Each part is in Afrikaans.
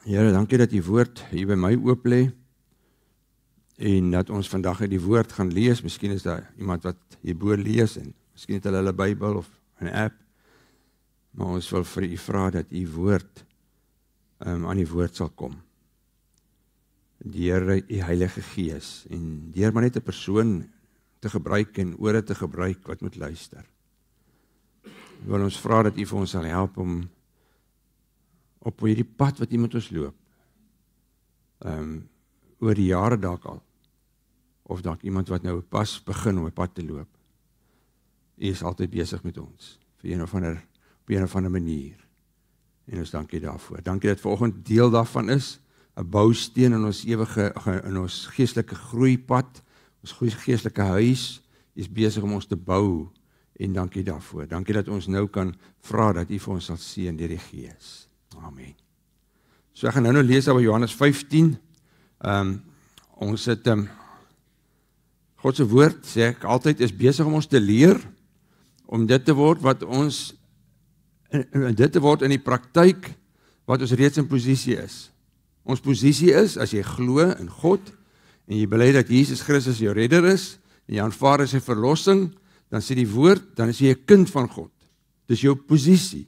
Here, dankie dat die woord hier by my oop lê en dat ons vandag uit die woord gaan lees. Miskien is daar iemand wat hierbo lees en miskien het hulle Bybel of 'n app. Maar ons wil vir u vra dat u woord aan die woord sal kom. Deur u Heilige Gees en deur maar net 'n persoon te gebruik en ore te gebruik wat moet luister. Wil ons vra dat u vir ons sal help om op hierdie pad wat u met ons loop, oor die jare dalk al, of dalk iemand wat nou pas begin om 'n pad te loop. U is altyd besig met ons, op een of ander manier. En ons dankie daarvoor. Dankie dat vanoggend deel daarvan is, 'n bousteen in ons ewige, in ons geestelike groeipad, ons geestelike huis, is besig om ons te bou, en dankie daarvoor. Dankie dat ons nou kan vra dat u vir ons sal seën deur die Gees. Amen. So ek gaan nou lees by Johannes 15. Ons het God se woord, sê ek altyd, is besig om ons te leer, om dit te word wat ons dit te word in die praktyk wat ons reeds in posisie is. Ons posisie is, as jy glo in God en jy bely dat Jesus Christus jou redder is en jy aanvaar sy verlossing, dan sê die woord, dan is jy 'n kind van God. Dis jou posisie.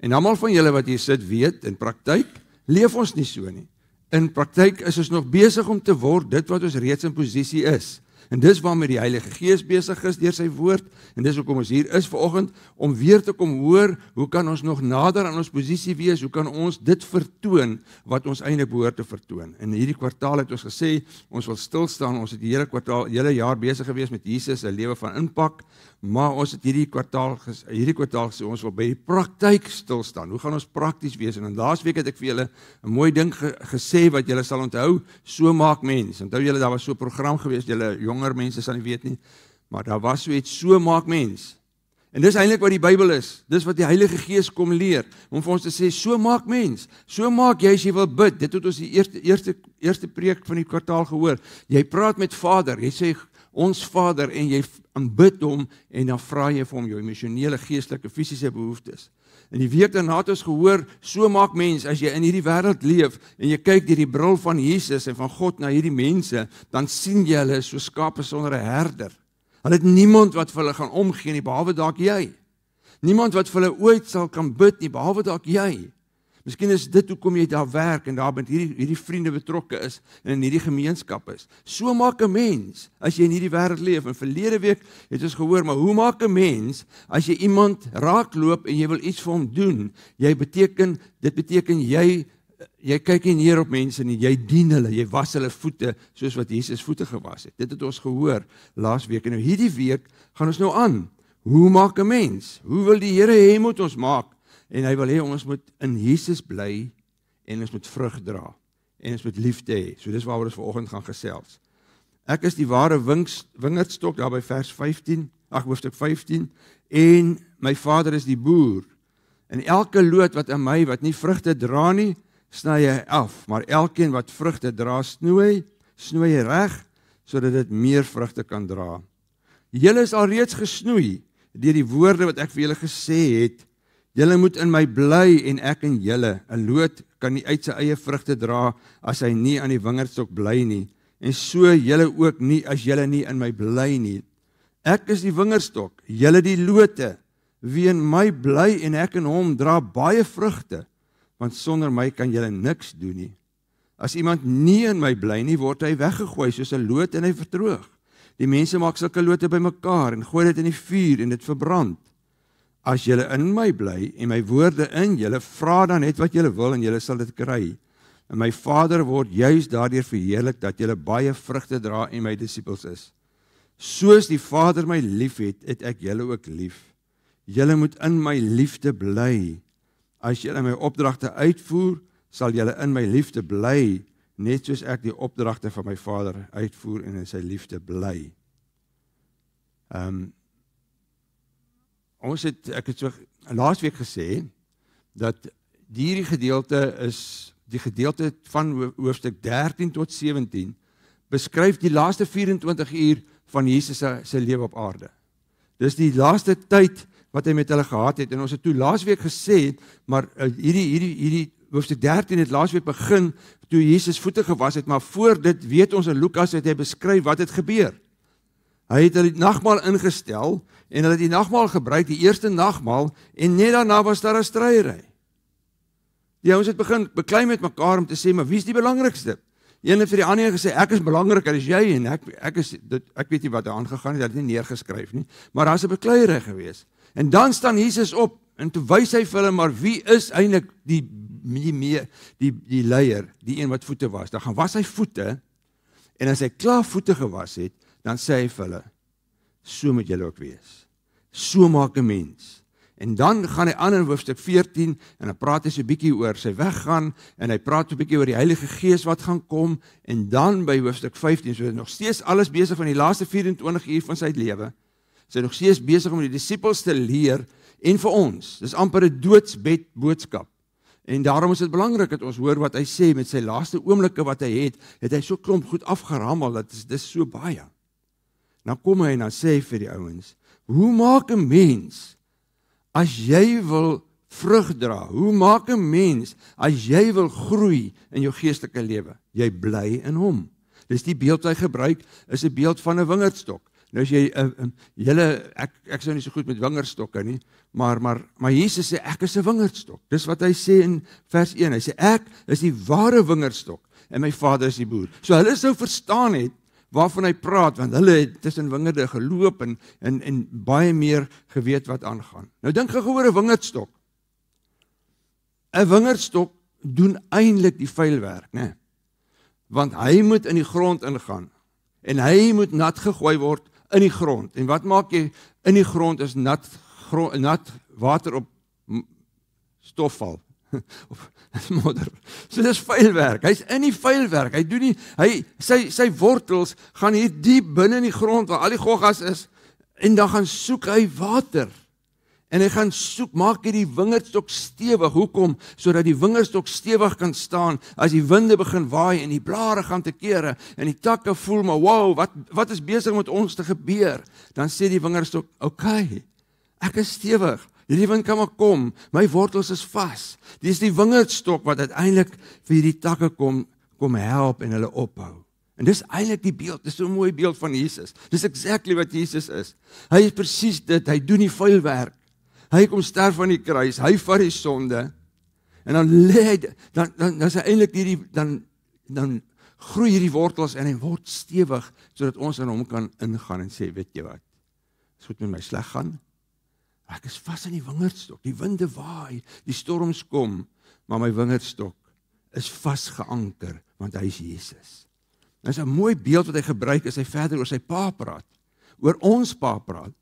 En almal van julle wat hier sit weet, in praktyk leef ons nie so nie. In praktyk is ons nog besig om te word dit wat ons reeds in posisie is. En dis waarmee die Heilige Gees besig is deur sy woord, en dis hoekom ons hier is vanoggend, om weer te kom hoor, hoe kan ons nog nader aan ons posisie wees, hoe kan ons dit vertoon, wat ons eintlik behoort te vertoon. En hierdie kwartaal het ons gesê, ons wil stil staan, ons het die hele jaar besig gewees met Jesus, 'n lewe van impak, maar ons het hierdie kwartaal gesê, ons wil by die praktyk stil staan. Hoe gaan ons prakties wees? En laasweek het ek vir julle 'n mooi ding gesê, wat julle sal onthou, so maak mens. Onthou julle, daar was so 'n program gewees, julle jonger mense sal nie weet nie, maar daar was so iets, so maak mens. En dis eintlik wat die Bybel is, dis wat die Heilige Gees kom leer, om vir ons te sê, so maak mens, so maak jy as jy wil bid. Dit het ons die eerste preek van die kwartaal gehoor. Jy praat met Vader, jy sê, ons Vader, en jy aanbid hom, en dan vra jy vir hom jou emosionele, geestelike, fisiese behoeftes. En die week daarna het ons gehoor, so maak mens, as jy in hierdie wêreld leef, en jy kyk deur die bril van Jesus en van God na hierdie mense, dan sien jy hulle so skape sonder 'n herder. Hulle het niemand wat vir hulle gaan omgee nie, behalwe dalk jy. Niemand wat vir hulle ooit sal kan bid nie, behalwe dalk jy. Miskien is dit hoekom jy daar werk en daar met hierdie vriende betrokke is en in hierdie gemeenskap is. So maak 'n mens as jy in hierdie wêreld leef. En verlede week het ons gehoor, maar hoe maak 'n mens as jy iemand raakloop en jy wil iets vir hom doen? Dit beteken jy kyk nie neer op mense nie, jy dien hulle, jy was hulle voete soos wat Jesus voete gewas het. Dit het ons gehoor laasweek. En nou hierdie week gaan ons nou aan. Hoe maak 'n mens? Hoe wil die Here hê moet ons maak? En hy wil hê ons moet in Jesus bly en ons moet vrug dra en ons moet liefde hê. So dis waaroor ons vanoggend gaan gesels. Ek is die ware wingerdstok, daar by hoofstuk 15, en my Vader is die boer. En elke loot wat aan my wat nie vrugte dra nie, sny hy af, maar elkeen wat vrugte dra, snoei hy reg sodat dit meer vrugte kan dra. Julle is alreeds gesnoei deur die woorde wat ek vir julle gesê het. Julle moet in my bly en ek in julle. 'n Loot kan nie uit sy eie vrugte dra as hy nie aan die wingerdstok bly nie. En so julle ook nie as julle nie in my bly nie. Ek is die wingerdstok, julle die lote. Wie in my bly en ek in hom dra baie vrugte, want sonder my kan julle niks doen nie. As iemand nie in my bly nie, word hy weggegooi soos 'n loot en hy verdroog. Die mense maak sulke lote bymekaar en gooi dit in die vuur en dit verbrand. As julle in my bly en my woorde in julle, vra dan net wat julle wil en julle sal dit kry. En my Vader word juis daardeur verheerlik dat julle baie vrugte dra en my disippels is. Soos die Vader my liefhet, het ek julle ook lief. Julle moet in my liefde bly. As julle my opdragte uitvoer, sal julle in my liefde bly, net soos ek die opdragte van my Vader uitvoer en in sy liefde bly. Ek het so laasweek gesê, dat hierdie gedeelte is, die gedeelte van hoofstuk 13 tot 17, beskryf die laaste 24 uur van Jesus se lewe op aarde. Dis die laaste tyd wat hy met hulle gehad het, en ons het toe laasweek gesê, maar hierdie hoofstuk 13 het laasweek begin, toe Jesus voete gewas het, maar voor dit weet ons in Lukas het hy beskryf wat het gebeur. Hy het die nagmaal ingestel, en hulle het die nagmaal gebruik, die eerste nagmaal, en net daarna was daar 'n stryery. Die ouens het begin beklei met mekaar om te sê, maar wie is die belangrikste? Een het vir die ander gesê, ek is belangriker as jy, en ek weet nie wat daar aangegaan het, hy het nie neergeskryf nie, maar daar is 'n bekleiery gewees. En dan staan Jesus op, en toe wys hy vir hulle, maar wie is eintlik die leier, die een wat voete was? Dan gaan was hy voete, en as hy klaar voete gewas het, dan sê hy vir hulle, so moet julle ook wees. So maak 'n mens. En dan gaan hy aan in hoofstuk 14, en dan praat hy so 'n bietjie oor sy weggaan, en hy praat so 'n bietjie oor die Heilige Gees wat gaan kom, en dan by hoofstuk 15, so nog steeds alles besig van die laaste 24 uur van sy lewe, is hy nog steeds besig om die disippels te leer, en vir ons, dis amper 'n doodsbed boodskap. En daarom is dit belangrik dat ons hoor wat hy sê met sy laaste oomblikke wat hy het hy so klomp goed afgerammel, dis so baie. Dan kom hy en dan sê hy vir die ouens, hoe maak 'n mens as jy wil vrug dra? Hoe maak 'n mens as jy wil groei in jou geestelike lewe? Jy bly in hom. Dis die beeld wat hy gebruik, is 'n beeld van 'n wingerdstok. Nou as jy ek sou nie so goed met wingerdstokke nie, maar Jesus sê ek is 'n wingerdstok. Dis wat hy sê in vers 1. Hy sê ek is die ware wingerdstok en my Vader is die boer. So hulle sou verstaan het waarvan hy praat, want hulle het tussen wingerde geloop en baie meer geweet wat aangaan. Nou dink gou oor 'n wingerdstok. 'n Wingerdstok doen eintlik die vuilwerk, né? Want hy moet in die grond ingaan en hy moet nat gegooi word in die grond. En wat maak jy in die grond is nat water op stof val. Of modder. So dis vuilwerk. Hy's in die vuilwerk. Hy doen nie sy wortels gaan hier diep binne in die grond waar al die goggas is en dan gaan soek hy water. En hy gaan soek, maak hy die wingerdstok stewig. Hoekom? Sodat die wingerdstok stewig kan staan as die winde begin waai en die blare gaan te kere en die takke voel maar wow, wat is besig met ons te gebeur? Dan sê die wingerdstok, okay, ek is stewig. Hierdie wind kan maar kom, my wortels is vas. Dis die wingerdstok wat uiteindelik vir hierdie takke kom help en hulle ophou. En dis eintlik die beeld, dis so 'n mooi beeld van Jesus. Dis exactly wat Jesus is. Hy is presies dit, hy doen die vuilwerk. Hy kom sterf aan die kruis, hy vat die sonde, en dan lê hy, dan is hy eintlik dan groei hierdie wortels en hy word stewig, sodat ons in hom kan ingaan en sê, weet jy wat, as goed met my sleg gaan, ek is vas in die wingerdstok, die winde waai, die storms kom, maar my wingerdstok is vasgeanker, want hy is Jesus. Dit is 'n mooi beeld wat hy gebruik as hy verder oor sy pa praat, oor ons pa praat.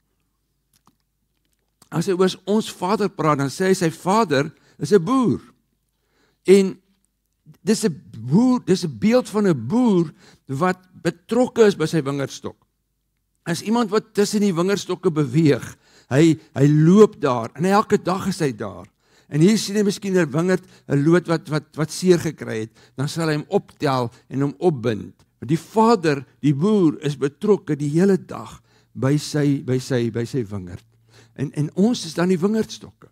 As hy oor ons Vader praat, dan sê hy sy Vader is 'n boer. En dis 'n beeld van 'n boer wat betrokke is by sy wingerdstok. As iemand wat tussen die wingerdstokke beweeg, hy loop daar, en elke dag is hy daar. En hier sien hy miskien 'n wingerd, 'n loot wat seer gekry het, dan sal hy hom optel en hom opbind. Die Vader, die boer, is betrokke die hele dag by sy wingerd. En ons is dan die wingerdstokke.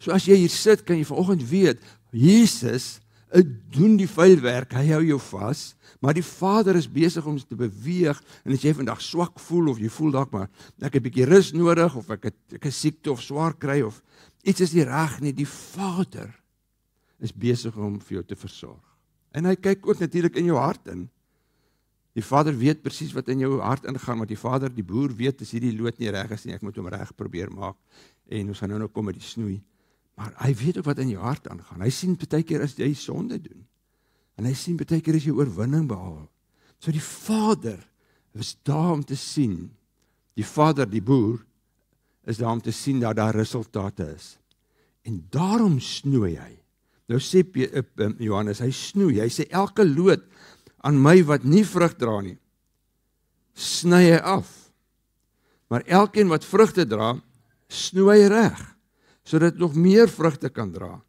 So as jy hier sit, kan jy vanoggend weet, Jesus doen die vuilwerk, hy hou jou vas, maar die Vader is besig om te beweeg, en as jy vandag swak voel, of jy voel dalk maar, ek het 'n bietjie rus nodig, of ek is siekte of swaar kry, of iets is nie reg nie, die Vader is besig om vir jou te versorg. En hy kyk ook natuurlik in jou hart in. Die Vader weet presies wat in jou hart ingaan, want die Vader, die boer, weet as hierdie lood nie reg is nie, ek moet hom reg probeer maak, en ons gaan nou kom met die snoei. Maar hy weet ook wat in jou hart aangaan. Hy sien baie keer as jy sonde doen, en hy sien baie keer as jy oorwinning behaal. So die Vader is daar om te sien, die Vader, die boer, is daar om te sien dat daar resultate is. En daarom snoei hy. Nou sê Johannes, hy snoei, hy sê elke loot aan my wat nie vrug dra nie, sny hy af. Maar elkeen wat vrugte dra, snoei hy reg, sodat nog meer vrugte kan dra.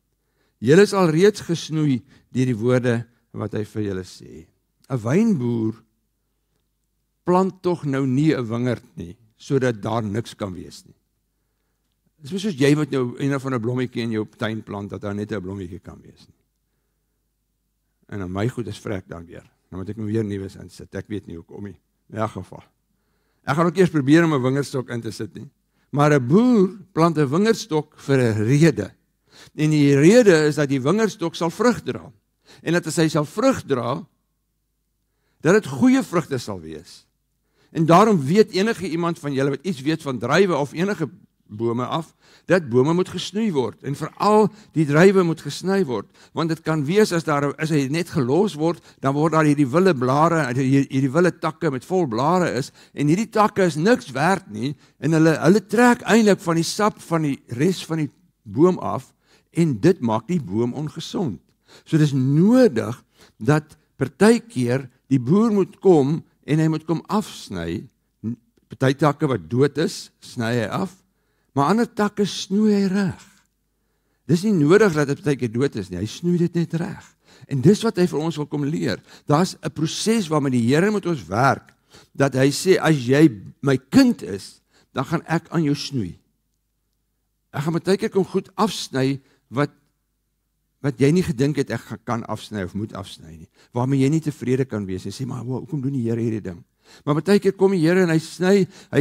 Julle is al reeds gesnoei deur die woorde wat hy vir julle sê. 'n Wynboer plant tog nou nie 'n wingerd nie, sodat daar niks kan wees nie. Dit is soos jy wat nou een van 'n blommetjie in jou tuin plant, dat daar net 'n blommetjie kan wees nie. En dan my goed is vrek dan weer. Dan moet ek nou weer nuwe insit. Ek weet nie hoekom nie. In elk geval. Ek gaan ook eers probeer om 'n wingerdstok in te sit nie. Maar 'n boer plant 'n wingerdstok vir 'n rede. En die rede is dat die wingerdstok sal vrug dra. En dat as hy sal vrug dra, dat dit goeie vrugte sal wees. En daarom weet enige iemand van julle wat iets weet van druiwe of enige bome af, dat bome moet gesnoei word. En veral die druiwe moet gesny word. Want dit kan wees as hy net gelos word, dan word daar hierdie wille blare, hierdie wille takke met vol blare is, en hierdie takke is niks werd nie, en hulle trek eintlik van die sap van die res van die boom af, en dit maak die boom ongesond. So dis nodig dat partykeer die boer moet kom en hy moet kom afsny. Party takke wat dood is, sny hy af, maar ander takke snoei hy reg. Dis nie nodig dat dit partykeer dood is nie, hy snoei dit net reg. En dis wat hy vir ons wil kom leer. Daar's 'n proses waarmee die Here met ons werk, dat hy sê, as jy my kind is, dan gaan ek aan jou snoei. Ek gaan partykeer kom goed afsny, wat jy nie gedink het ek kan afsny of moet afsny nie, waarmee jy nie tevrede kan wees, en sê, maar hoekom doen die Here hierdie ding? Maar baie keer kom die Here en hy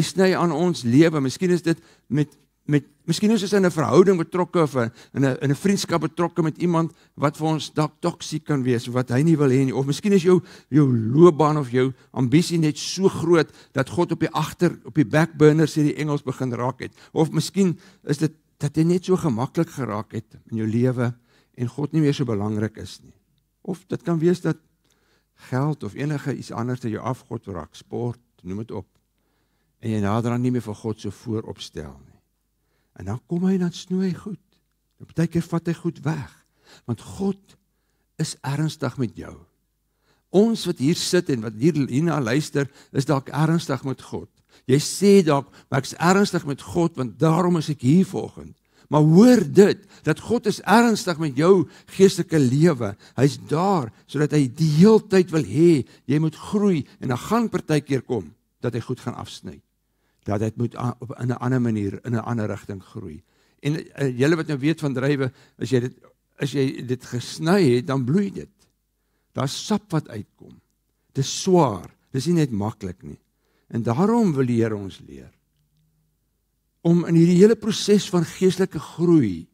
sny aan ons lewe. Miskien is dit miskien is ons in 'n verhouding betrokke of in 'n vriendskap betrokke met iemand wat vir ons dalk toksiek kan wees of wat hy nie wil hê nie. Of miskien is jou loopbaan of jou ambisie net so groot dat God op die backburner sê die Engels begin raak het. Of miskien is dit dat jy net so gemaklik geraak het in jou lewe en God nie meer so belangrik is nie. Of dit kan wees dat geld of enige iets anders dat jou afgod raak, sport, noem dit op. En jy nader aan nie meer vir God so vooropstel nie. En dan kom hy en dan snoei hy goed. En partykeer vat hy goed weg. Want God is ernstig met jou. Ons wat hier sit en wat hierna luister, is dalk ernstig met God. Jy sê dalk, maar ek is ernstig met God, want daarom is ek hier vanoggend. Maar hoor dit, dat God is ernstig met jou geestelike lewe. Hy's daar, sodat hy die hele tyd wil hê, jy moet groei, en dan gaan partykeer kom, dat hy goed gaan afsny. Dat hy moet in 'n ander manier, in 'n ander rigting groei. En julle wat nou weet van druiwe, as jy dit gesny het, dan bloei dit. Daar's sap wat uitkom. Dit is swaar, dit is nie net maklik nie. En daarom wil die Here ons leer, om in hierdie hele proses van geestelike groei,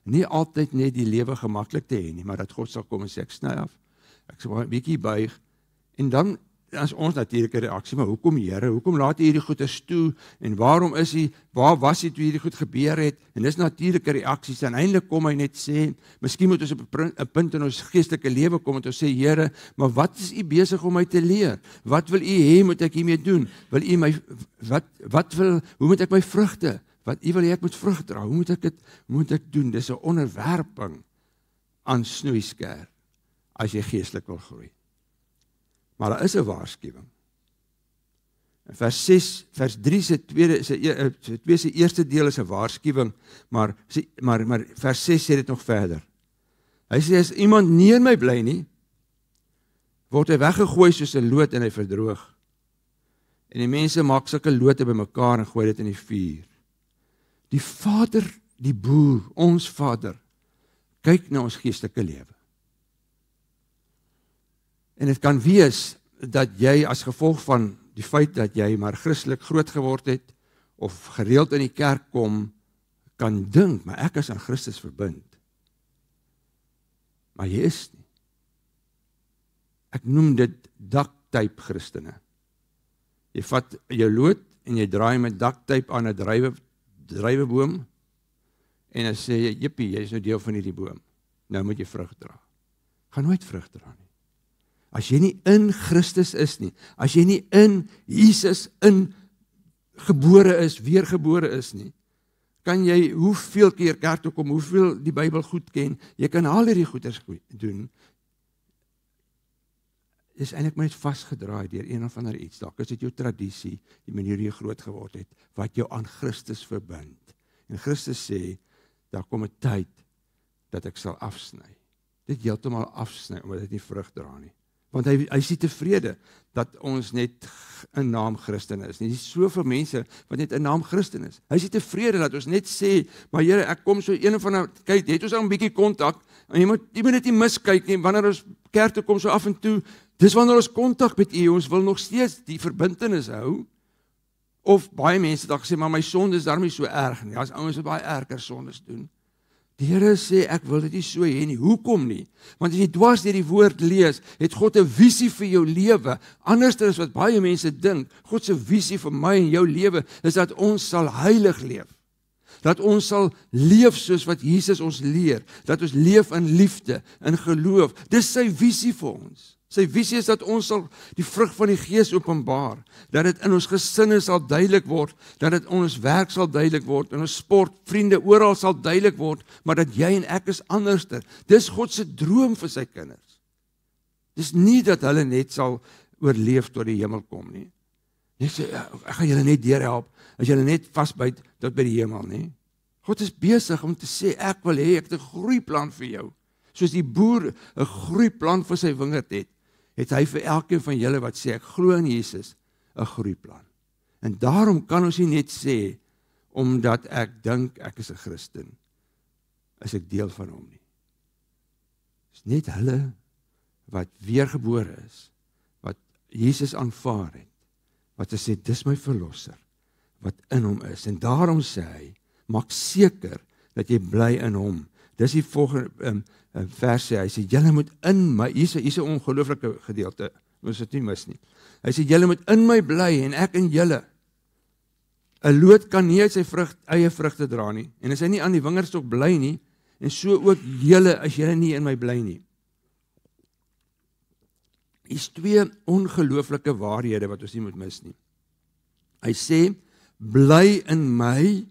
nie altyd net die lewe gemaklik te hê nie, maar dat God sal kom en sê, ek sny af, ek sal 'n bietjie buig, en dan is ons natuurlike reaksie, maar hoekom Here, hoekom laat U hierdie goeders toe, en waarom is U, waar was U toe hierdie goed gebeur het, en dis natuurlike reaksies, en eintlik kom hy net sê, miskien moet ons op 'n punt in ons geestelike lewe kom, en ons sê, Here, maar wat is U besig om my te leer? Wat wil U hê moet ek hiermee doen? Wil U my, hoe moet ek my vrugte, wat U wil hê ek moet vrug dra, hoe moet ek doen? Dis 'n onderwerping aan snoeisker, as jy geestelik wil groei. Maar daar is 'n waarskuwing. In vers 3 se eerste deel is 'n waarskuwing, maar vers 6 sê dit nog verder. Hy sê, as iemand nie in my bly nie, word hy weggegooi soos 'n loot en hy verdroog. En die mense maak sulke lote bymekaar en gooi dit in die vuur. Die Vader, die boer, ons Vader, kyk na ons geestelike lewe. En dit kan wees dat jy as gevolg van die feit dat jy maar Christelik groot geword het, of gereeld in die kerk kom, kan dink, maar ek is aan Christus verbind. Maar jy is nie. Ek noem dit duct-tape Christene. Jy vat jou lood en jy draai met duct-tape aan 'n druiweboom, en dan sê jy, jippie, jy is nou deel van hierdie boom. Nou moet jy vrug dra. Gaan nooit vrug dra nie. As jy nie in Christus is nie, as jy nie in Jesus gebore is, weergebore is nie, kan jy hoeveel keer kerk toe kom, hoeveel die Bybel goed ken, jy kan al hierdie goeders doen, is eintlik maar net vasgedraai deur een of ander iets, dalk is dit jou tradisie, die manier hoe jy groot geword het, wat jou aan Christus verbind. En Christus sê, daar kom 'n tyd, dat ek sal afsny. Dit heeltemal afsny, omdat dit nie vrug dra nie. Want hy is nie tevrede, dat ons net 'n naam Christen is nie. Dis soveel mense, wat net 'n naam Christen is. Hy is nie tevrede, dat ons net sê, maar Here, ek kom so een of ander, kyk, het ons al 'n bietjie kontak, En jy moet dit nie miskyk nie, wanneer ons kerk toe kom so af en toe, dis wanneer ons kontak met U, ons wil nog steeds die verbintenis hou, of baie mense het al gesê, maar my sonde is daarmee so erg nie, as ouens wat baie erger sondes doen. Die Here sê, ek wil dit nie so hê nie, hoekom nie? Want as jy dwars deur die woord lees, het God 'n visie vir jou lewe, anders as wat baie mense dink. God se visie vir my en jou lewe, is dat ons sal heilig leef. Dat ons sal leef soos wat Jesus ons leer, dat ons leef in liefde, in geloof. Dis sy visie vir ons. Sy visie is dat ons sal die vrug van die Gees openbaar, dat dit in ons gesinne sal duidelik word, dat dit in ons werk sal duidelik word, in ons sport, vriende, oral sal duidelik word, maar dat jy en ek is anderster. Dis God se droom vir sy kinders. Dis nie dat hulle net sal oorleef tot die hemel kom nie. Jy sê, ek gaan julle net deurhelp, as julle net vasbyt tot by die hemel, nie? God is besig om te sê, ek wil hê, ek het 'n groeiplan vir jou. Soos die boer 'n groeiplan vir sy wingerd het hy vir elkeen van julle wat sê, ek glo in Jesus, 'n groeiplan. En daarom kan ons nie net sê, omdat ek dink ek is 'n Christen, is ek deel van hom nie. Dis net hulle wat weergebore is, wat Jesus aanvaar het, wat sê, dis my verlosser, wat in hom is. En daarom sê hy, maak seker dat jy bly in hom. Dis die volgende vers sê, hy sê, julle moet in my, hier is 'n ongelooflike gedeelte, ons dit nie mis nie. Hy sê, julle moet in my bly en ek in julle. 'n Loot kan nie uit sy eie vrugte dra nie, en as hy nie aan die wingerdstok bly nie, en so ook julle, as julle nie in my bly nie. Hier's 2 ongelooflike waarhede wat ons nie moet mis nie. Hy sê, bly in my,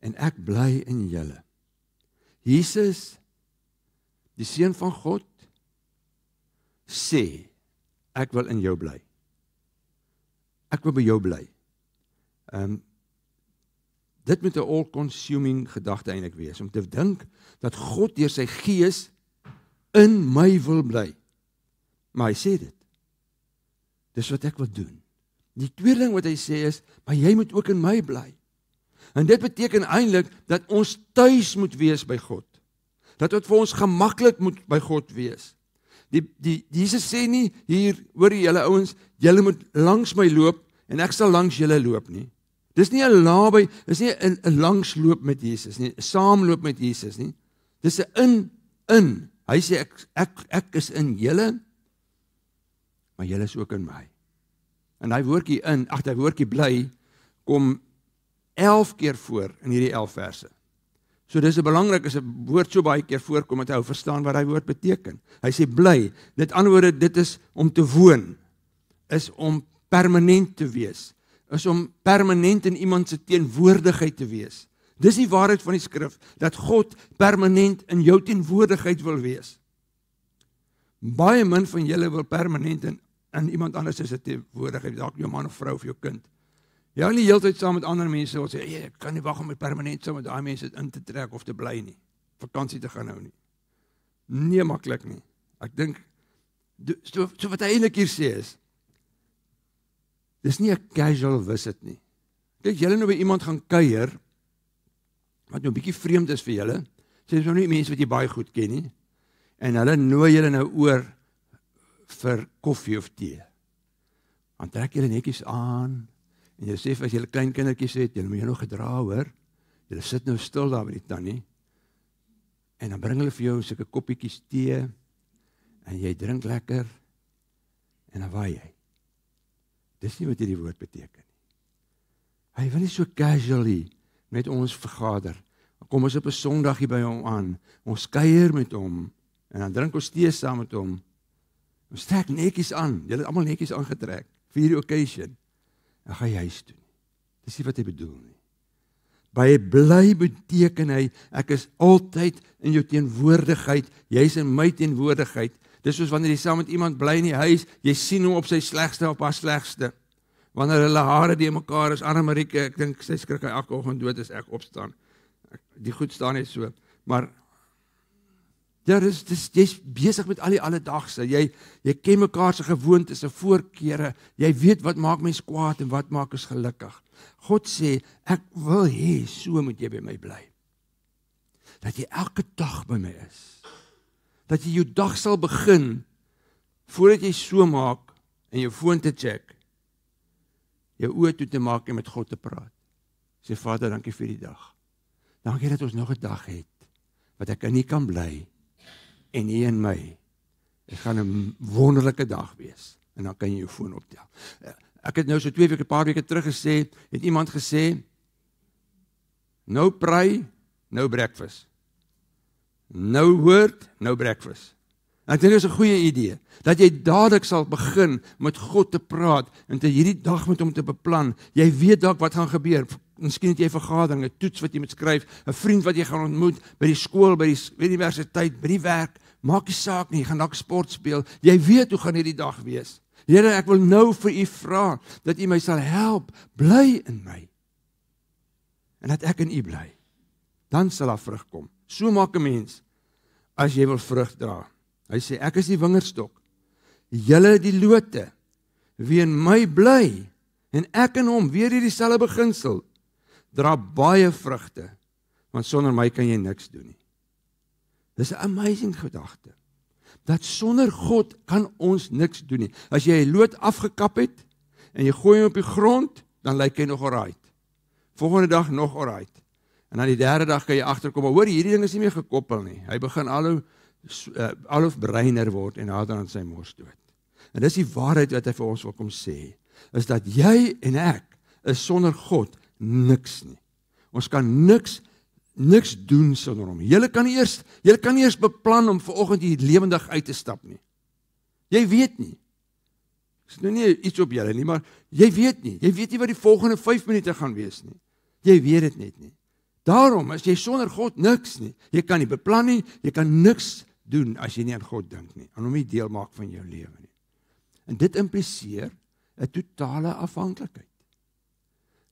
en ek bly in julle. Jesus, die Seun van God, sê, ek wil in jou bly. Ek wil by jou bly. Dit moet 'n all-consuming gedagte eintlik wees, om te dink dat God deur sy Gees in my wil bly. Maar hy sê dit. Dis wat ek wil doen. Die tweede ding wat hy sê is, maar jy moet ook in my bly. En dit beteken eintlik dat ons tuis moet wees by God. Dat dit vir ons gemaklik moet by God wees. Jesus sê nie, hier, hoor julle ouens, julle moet langs my loop, en ek sal langs julle loop nie. Dis nie 'n naby, dis nie 'n langsloop met Jesus nie, 'n saamloop met Jesus nie. Dis 'n in. Hy sê, ek is in julle, maar julle is ook in my. En hy woordjie in, hy woordjie bly, kom 11 keer voor in hierdie 11 verse. So dis belangrik as 'n woord so baie keer voorkom, dat hy verstaan wat hy woord beteken. Hy sê bly, dit antwoorde, dit is om te woon, is om permanent te wees, is om permanent in iemand se teenwoordigheid te wees. Dis die waarheid van die skrif, dat God permanent in jou teenwoordigheid wil wees. Baie min van julle wil permanent in iemand anders se teenwoordigheid, dalk jou man of vrou of jou kind. Jy wil nie heeltyd saam met ander mense wat sê, ek kan nie wag om permanent saam met daai mense in te trek of te bly nie, vakansie te gaan hou nie. Nee, maklik nie. Ek dink, so wat hy eintlik hier sê is, dis nie 'n casual visit nie. Kyk, julle nou by iemand gaan kuier, wat nou 'n bietjie vreemd is vir julle, sê dis nou nie mense wat jy baie goed ken nie, en hulle nooi julle nou oor vir koffie of tee. Dan trek julle netjies aan, en jy sê, as julle klein kindertjies het, julle moet jy nog gedra, hoor, julle sit nou stil daar by die tannie, en dan bring hulle vir jou sulke koppietjies tee, en jy drink lekker, en dan waai jy. Dis nie wat hierdie woord beteken nie. Hy wil nie so casually met ons vergader. Dan kom ons op 'n Sondag hier by hom aan, ons kuier met hom, en dan drink ons tee saam met hom. Ons trek netjies aan, julle het almal netjies aangetrek, vir hierdie occasion. Dan gaan jy huis toe. Dis nie wat hy bedoel nie. By bly beteken hy, ek is altyd in jou teenwoordigheid, jy is in my teenwoordigheid. Dis soos wanneer jy saam met iemand bly in die huis, jy sien hom op sy slegste of haar slegste. Wanneer hulle hare die mekaar is, Anne-Marieke, ek dink sy skrik hy elke oggend dood as ek opstaan. Die goed staan net so. Maar ja, jy's besig met al die alledaagse. Jy ken mekaar se gewoontes, se voorkeure. Jy weet wat maak mens kwaad en wat maak ons gelukkig. God sê, ek wil hê, so moet jy by my bly. dat jy elke dag by my is. Dat jy jou dag sal begin, voordat jy so maak, en jou foon te check, jou oë toe te maak en met God te praat. Sê, Vader, dankie vir die dag. Dankie dat ons nog 'n dag het, wat ek in U kan bly, en U in my. Dit gaan 'n wonderlike dag wees, en dan kan jy jou foon optel. Ek het nou so 'n paar weke terug gesê, het iemand gesê, no pray, no breakfast. No word, no breakfast. En ek dink dit is 'n goeie idee, dat jy dadelik sal begin met God te praat, en te hierdie dag met hom te beplan. Jy weet dalk wat gaan gebeur. Miskien het jy 'n vergadering, 'n toets wat jy moet skryf, 'n vriend wat jy gaan ontmoet, by die skool, by die universiteit, by die werk, maak nie saak nie, jy gaan dalk sport speel. Jy weet hoe gaan hierdie dag wees. Here, ek wil nou vir U vra, dat U my sal help, bly in my. En dat ek in U bly. Dan sal daar vrug kom. So maak 'n mens, as jy wil vrug dra. Hy sê, ek is die wingerdstok, julle die lote, wie in my bly, en ek in hom, weer dieselfde beginsel, dra baie vrugte, want sonder my kan jy niks doen nie. Dis 'n amazing gedagte, dat sonder God kan ons niks doen nie. As jy 'n loot afgekap het, en jy gooi hom op die grond, dan lyk hy nog alright. Volgende dag nog alright. En dan die derde dag kan jy agterkom, hoor, hierdie ding is nie meer gekoppel nie. Hy begin al hoe breiner word en nader aan sy mors dood. En dis die waarheid wat hy vir ons wil kom sê, is dat jy en ek is sonder God niks nie. Ons kan niks doen sonder hom. Julle kan nie eers beplan om vanoggend hier lewendig uit te stap nie. Jy weet nie. Ek sê nou nie iets op julle nie, maar jy weet nie. Jy weet nie wat die volgende 5 minute gaan wees nie. Jy weet dit net nie. Daarom is jy sonder God niks nie. Jy kan nie beplan nie, jy kan niks doen as jy nie aan God dink nie, aan hom nie deel maak van jou lewe nie. En dit impliseer 'n totale afhanklikheid.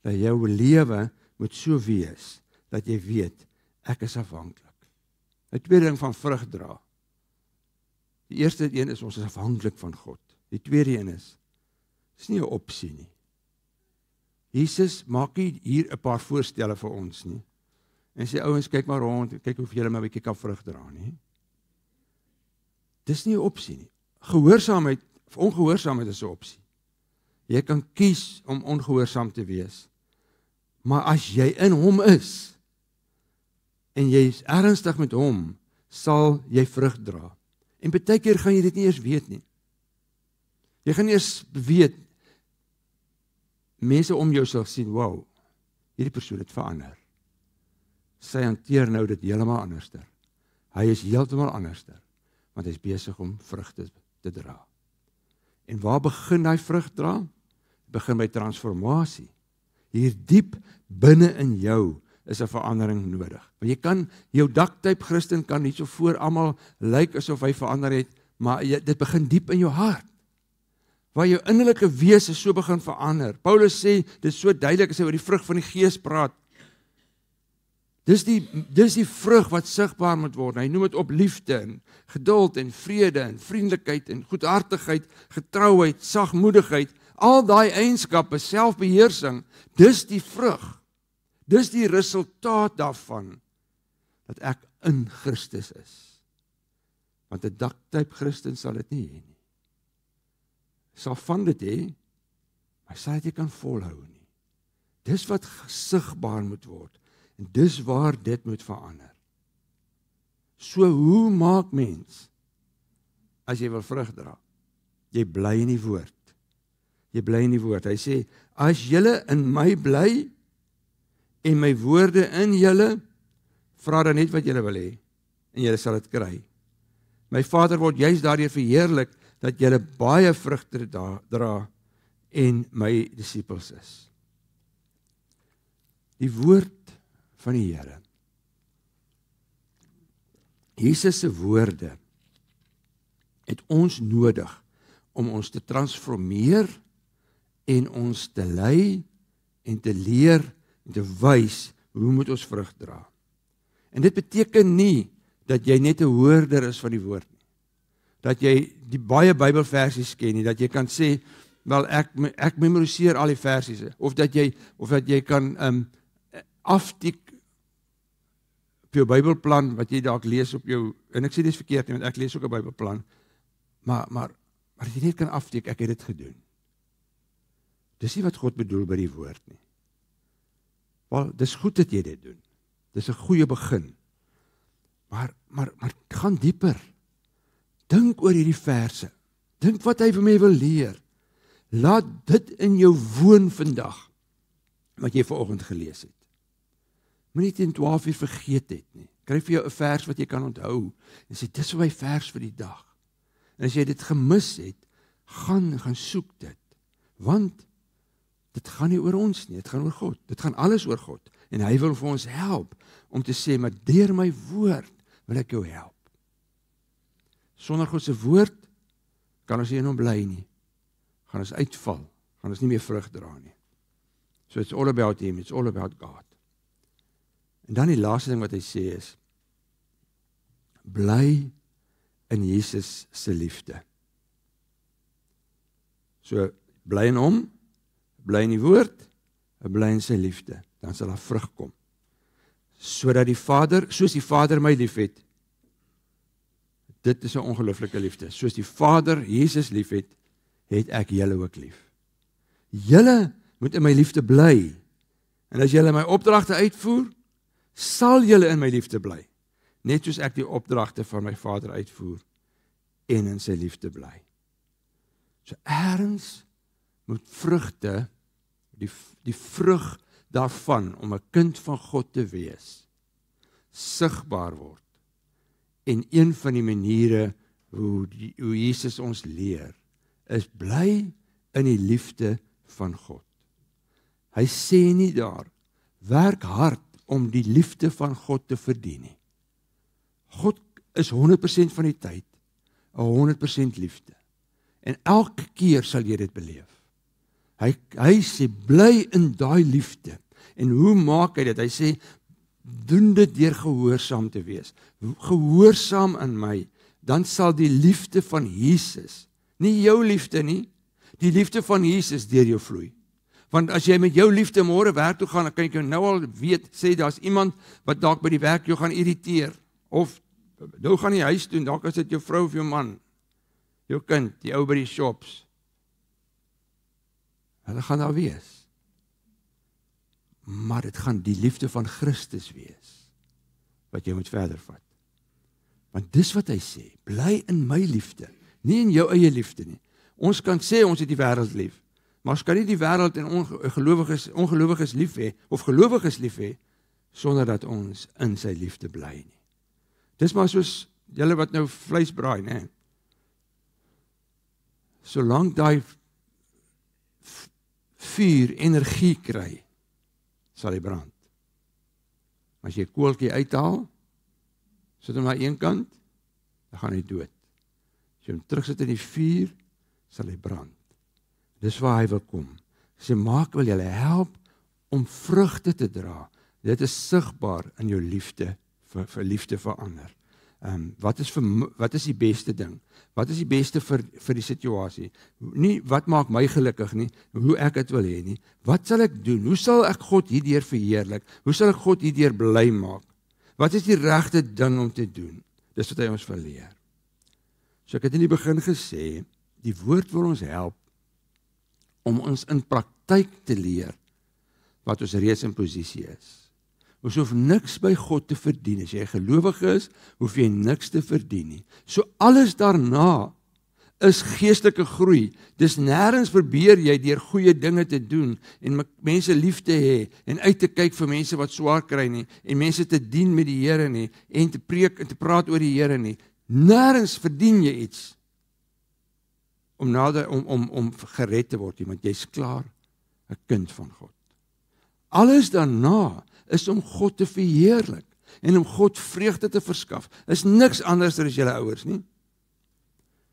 Dat jou lewe moet so wees, dat jy weet, ek is afhanklik. 'n tweede ding van vrug dra. Die eerste een is, ons is afhanklik van God. Die tweede een is nie 'n opsie nie. Jesus maak nie hier 'n paar voorstelle vir ons nie. En sê, ouens, kyk maar rond, kyk of julle maar 'n bietjie kan vrug dra nie. Dis nie 'n opsie nie. Gehoorsaamheid, of ongehoorsaamheid is 'n opsie. Jy kan kies om ongehoorsaam te wees. Maar as jy in hom is, en jy is ernstig met hom, sal jy vrug dra. En baie keer gaan jy dit nie eers weet nie. Jy gaan eers weet, mense om jou sal sien, wow, hierdie persoon het verander. Sy hanteer nou dit heeltemal anderster. Hy is heeltemal anderster, want hy is besig om vrugte te dra. En waar begin hy vrug dra? Begin by transformasie. Hier diep binne in jou is 'n verandering nodig. Want jy kan, jou duct-tape Christen kan nie so voor almal lyk asof hy verander het, maar dit begin diep in jou hart. Waar jou innerlike wese so begin verander. Paulus sê, dit is so duidelik as hy oor die vrug van die Gees praat. Dis die vrug wat sigbaar moet word. Hy noem dit op liefde en geduld en vrede en vriendelikheid en goedhartigheid, getrouheid, sagmoedigheid, al daai eienskappe, selfbeheersing, dis die vrug. Dis die resultaat daarvan, dat ek in Christus is. Want 'n duct-tape Christen sal dit nie hê nie. Sal van dit hê, maar sal dit nie kan volhou nie. Dis wat sigbaar moet word. En dis waar dit moet verander. So hoe maak mens, as jy wil vrug dra? Jy bly in die woord. Jy bly in die woord. Hy sê, as julle in my bly, en my woorde in julle, vra dan net wat julle wil hê, en julle sal dit kry. My Vader word juist daardeur verheerlik, dat julle baie vrugte dra, en my disippels is. Die woord van die Here. Jesus se woorde het ons nodig om ons te transformeer en ons te lei en te leer en te wys hoe moet ons vrug dra. En dit beteken nie dat jy net 'n hoorder is van die woord nie. Dat jy die baie Bybelversies ken nie, dat jy kan sê, wel ek memoriseer al die versies, of dat jy kan aftik op jou Bybelplan, wat jy dalk lees op jou, en ek sê dis verkeerd nie, want ek lees ook 'n Bybelplan, maar as jy net kan afteken, ek het dit gedoen. Dis nie wat God bedoel by die woord nie. Wel, dis goed dat jy dit doen. Dis 'n goeie begin. Maar gaan dieper. Dink oor hierdie verse. Dink wat hy vir my wil leer. Laat dit in jou woon vandag, wat jy vanoggend gelees het. Moenie teen 12 uur vergeet het nie. Kry vir jou 'n vers wat jy kan onthou, en sê, dis my vers vir die dag. En as jy dit gemis het, gaan soek dit. Want, dit gaan nie oor ons nie, dit gaan oor God. Dit gaan alles oor God. En hy wil vir ons help, om te sê, maar deur my woord, wil ek jou help. Sonder God se woord, kan ons nie in hom bly nie. Gaan ons uitval, gaan ons nie meer vrug dra nie. So it's all about him, it's all about God. En dan die laaste ding wat hy sê is, bly in Jesus se liefde. So, bly in hom, bly in die woord, bly in sy liefde, dan sal daar vrug kom. Sodat die Vader, soos die Vader my liefhet, dit is 'n ongelooflike liefde, soos die Vader Jesus liefhet, het ek julle ook lief. Julle moet in my liefde bly, en as julle my opdragte uitvoer, sal julle in my liefde bly, net soos ek die opdragte van my Vader uitvoer, en in sy liefde bly. So ergens moet vrugte, die vrug daarvan, om 'n kind van God te wees, sigbaar word. En een van die maniere, hoe Jesus ons leer, is bly in die liefde van God. Hy sê nie daar, werk hard om die liefde van God te verdien nie. God is 100% van die tyd, 100% liefde. En elke keer sal jy dit beleef. Hy sê, bly in daai liefde. En hoe maak hy dit? Hy sê, doen dit deur gehoorsaam te wees. Gehoorsaam in my, dan sal die liefde van Jesus, nie jou liefde nie, die liefde van Jesus deur jou vloei. Want as jy met jou liefde môre werk toe gaan, dan kan ek jou nou al weet, sê daar's iemand wat dalk by die werk jou gaan irriteer, of nou gaan jy huis toe, dalk is dit jou vrou of jou man, jou kind, die ou by die shops. Hulle gaan daar wees. Maar dit gaan die liefde van Christus wees, wat jy moet verder vat. Want dis wat hy sê, bly in my liefde, nie in jou eie liefde nie. Ons kan sê, ons het die wêreld lief, maar ons kan nie die wêreld en ongelowiges lief hê, of gelowiges lief hê, sonder dat ons in sy liefde bly nie. Dis maar soos, julle wat nou vleis braai, né? Solank daai vuur energie kry, sal hy brand. Maar as jy 'n koeltjie uithaal, sit hom aan een kant, dan gaan hy dood. As jy hom terugsit in die vuur, sal hy brand. Dis waar hy wil kom. Sy maak wil julle help om vrugte te dra. Dit is sigbaar in jou liefde vir liefde vir ander. Wat is die beste ding? Wat is die beste vir die situasie? Nie wat maak my gelukkig nie, hoe ek dit wil hê nie. Wat sal ek doen? Hoe sal ek God hierdeur verheerlik? Hoe sal ek God hierdeur bly maak? Wat is die regte ding om te doen? Dis wat hy ons wil leer. So ek het in die begin gesê, die woord wil ons help om ons in praktyk te leer wat ons reeds in posisie is. Ons hoef niks by God te verdien. As jy gelowig is, hoef jy niks te verdien nie. So alles daarna is geestelike groei. Dis nêrens probeer jy deur goeie dinge te doen en mense lief te hê en uit te kyk vir mense wat swaar kry nie en mense te dien met die Here nie en te preek en te praat oor die Here nie. Nêrens verdien jy iets om gered te word, want jy's klaar 'n kind van God. Alles daarna is om God te verheerlik en om God vreugde te verskaf. Is niks anders as julle ouers nie.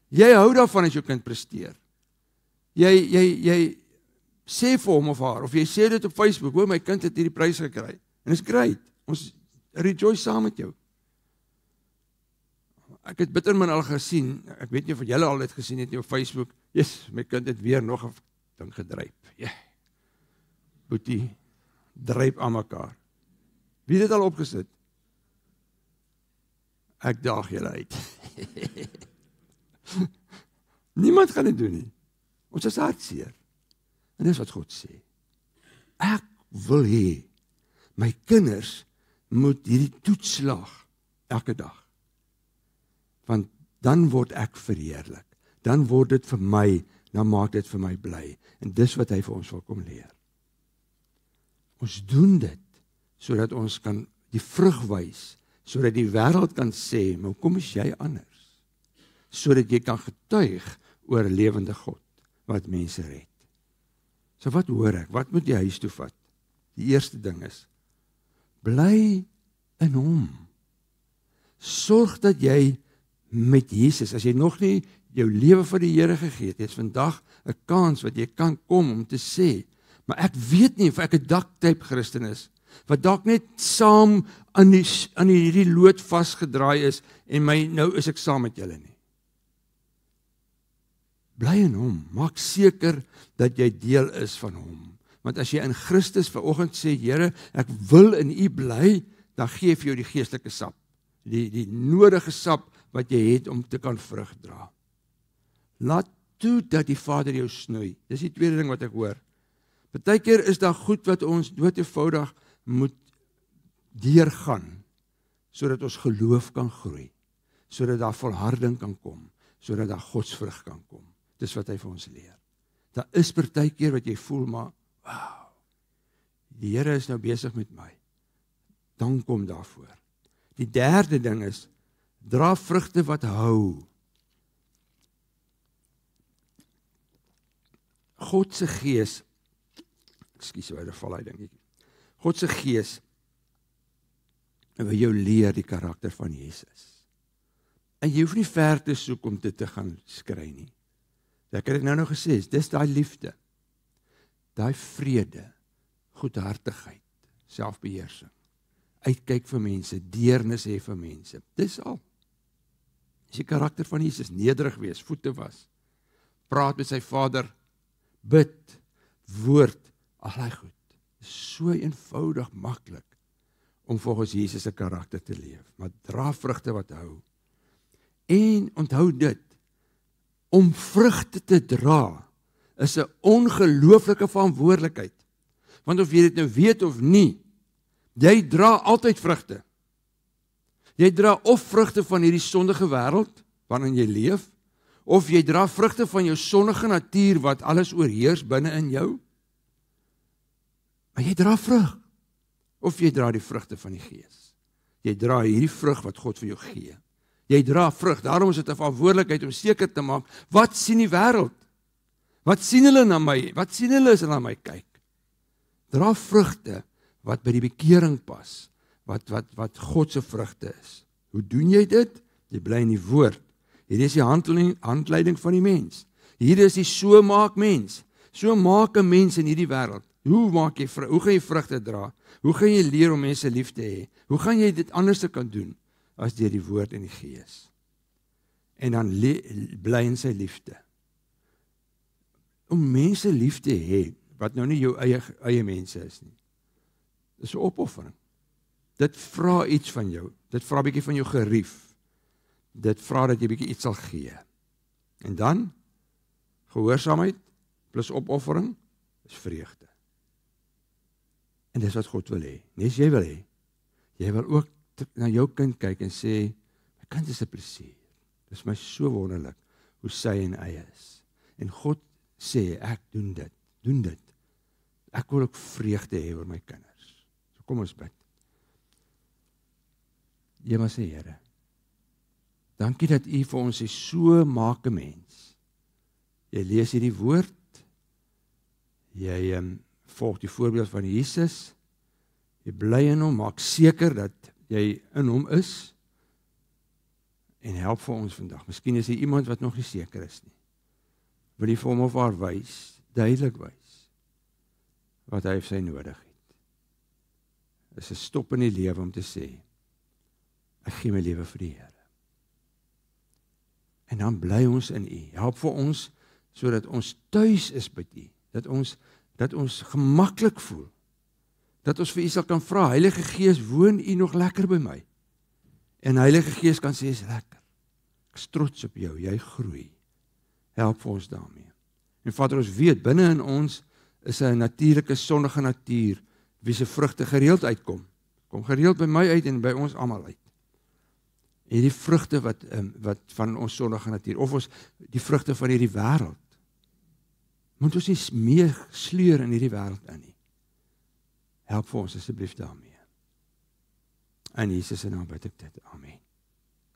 Jy hou daarvan as jou kind presteer. Jy sê vir hom of haar, of jy sê dit op Facebook, hoor my kind het hierdie prys gekry. En is great. Ons rejoice saam met jou. Ek het bittermin al gesien, ek weet nie of julle al dit gesien het nie op Facebook. Yes, my kind het weer nog 'n ding gedryp. Yeah. Boetie, dryp aan mekaar. Wie het dit al opgesit? Ek daag julle uit. Niemand gaan dit doen nie. Ons is hartseer. En dis wat God sê. Ek wil hê, my kinders moet hierdie toets slaag, elke dag. Want dan word ek verheerlik. Dan word dit vir my, dan maak dit vir my bly. En dis wat hy vir ons wil kom leer. Ons doen dit, sodat ons kan die vrug wys, sodat die wêreld kan sê, maar hoekom is jy anders? Sodat jy kan getuig oor 'n lewende God, wat mense red. So wat hoor ek? Wat moet jy huis toe vat? Die eerste ding is, bly in hom. Sorg dat jy met Jesus, as jy nog nie jou lewe vir die Here gegee het, is vandag 'n kans wat jy kan kom om te sê, maar ek weet nie of ek 'n duct-tape Christen is, wat dalk net saam aan hierdie lood vasgedraai is, en nou is ek saam met julle nie. Bly in hom, maak seker dat jy deel is van hom. Want as jy in Christus vanoggend sê, Here, ek wil in U bly, dan gee vir jou die geestelike sap, die nodige sap wat jy het om te kan vrug dra. Laat toe dat die Vader jou snoei. Dis die tweede ding wat ek hoor. Partykeer is daar goed wat ons doodeenvoudig moet deurgaan, sodat ons geloof kan groei, sodat daar volharding kan kom, sodat daar godsvrug kan kom. Dis wat hy vir ons leer. Daar is partykeer wat jy voel, maar, wow, die Here is nou besig met my. Dan kom daarvoor. Die derde ding is, dra vrugte wat hou. God se gees, ekskuus, daar val hy ding. God se gees wil jou leer die karakter van Jesus. En jy hoef nie ver te soek om dit te gaan skry nie. Ek het dit nou gesê, dis daai liefde, daai vrede, goedhartigheid, selfbeheersing, uitkyk vir mense, deernis hê vir mense. Dis al. Dis die karakter van Jesus, nederig wees, voete was, praat met sy Vader, bid, woord, al daai goed. So eenvoudig, maklik, om volgens Jesus se karakter te leef, maar dra vrugte wat hou. En onthou dit, om vrugte te dra, is 'n ongelooflike verantwoordelikheid. Want of jy dit nou weet of nie, jy dra altyd vrugte. Jy dra of vrugte van hierdie sondige wêreld, waarin jy leef, of jy dra vrugte van jou sondige natuur, wat alles oorheers binne in jou. Maar jy dra vrug, of jy dra die vrugte van die Gees. Jy dra hierdie vrug wat God vir jou gee. Jy dra vrug, daarom is dit 'n verantwoordelikheid om seker te maak, wat sien die wêreld? Wat sien hulle na my? Wat sien hulle as hulle na my kyk? Dra vrugte wat by die bekering pas, wat God se vrugte is. Hoe doen jy dit? Jy bly in die woord. Hier is die handleiding van die mens. Hier is die so maak mens. So maak 'n mens in hierdie wêreld. Hoe gaan jy vrugte dra? Hoe gaan jy leer om mense lief te hê? Hoe gaan jy dit anders te kan doen as deur die woord en die Gees? En dan bly in sy liefde. Om mense lief te hê, wat nou nie jou eie mense is nie. Dis 'n opoffering. Dit vra iets van jou. Dit vra 'n bietjie van jou gerief. Dit vra dat jy bietjie iets sal gee. En dan, gehoorsaamheid plus opoffering is vreugde. En dis wat God wil hê. Nes jy wil hê. Jy wil ook na jou kind kyk en sê, my kind is 'n plesier. Dis my so wonderlik hoe sy en hy is. En God sê, ek doen dit. Ek wil ook vreugde hê oor my kinders. So kom ons bid. Hemelse Here, dankie dat U vir ons sê, so maak 'n mens. Jy lees hierdie woord, jy volg die voorbeeld van Jesus, jy bly in hom, maak seker dat jy in hom is, en help vir ons vandag. Miskien is hier iemand wat nog nie seker is nie. Wil jy vir hom of haar wys, duidelik wys, wat hy of sy nodig het. Is 'n stop in die lewe om te sê, ek gee my lewe vir die Here. En dan bly ons in U. Help vir ons, sodat ons tuis is by U. Dat ons gemaklik voel. Dat ons vir U sal kan vra, Heilige Gees, woon U nog lekker by my? En Heilige Gees kan sê, is lekker. Ek is trots op jou, jy groei. Help vir ons daarmee. En Vader, ons weet, binne in ons is 'n natuurlike sondige natuur, wie se vrugte gereeld uitkom. Kom gereeld by my uit en by ons almal uit. Hierdie vrugte wat van ons sondige natuur, of ons die vrugte van hierdie wêreld, moet ons nie meer sleur in hierdie wêreld in nie. Help vir ons asseblief daarmee. In Jesus se naam bid ek dit. Amen.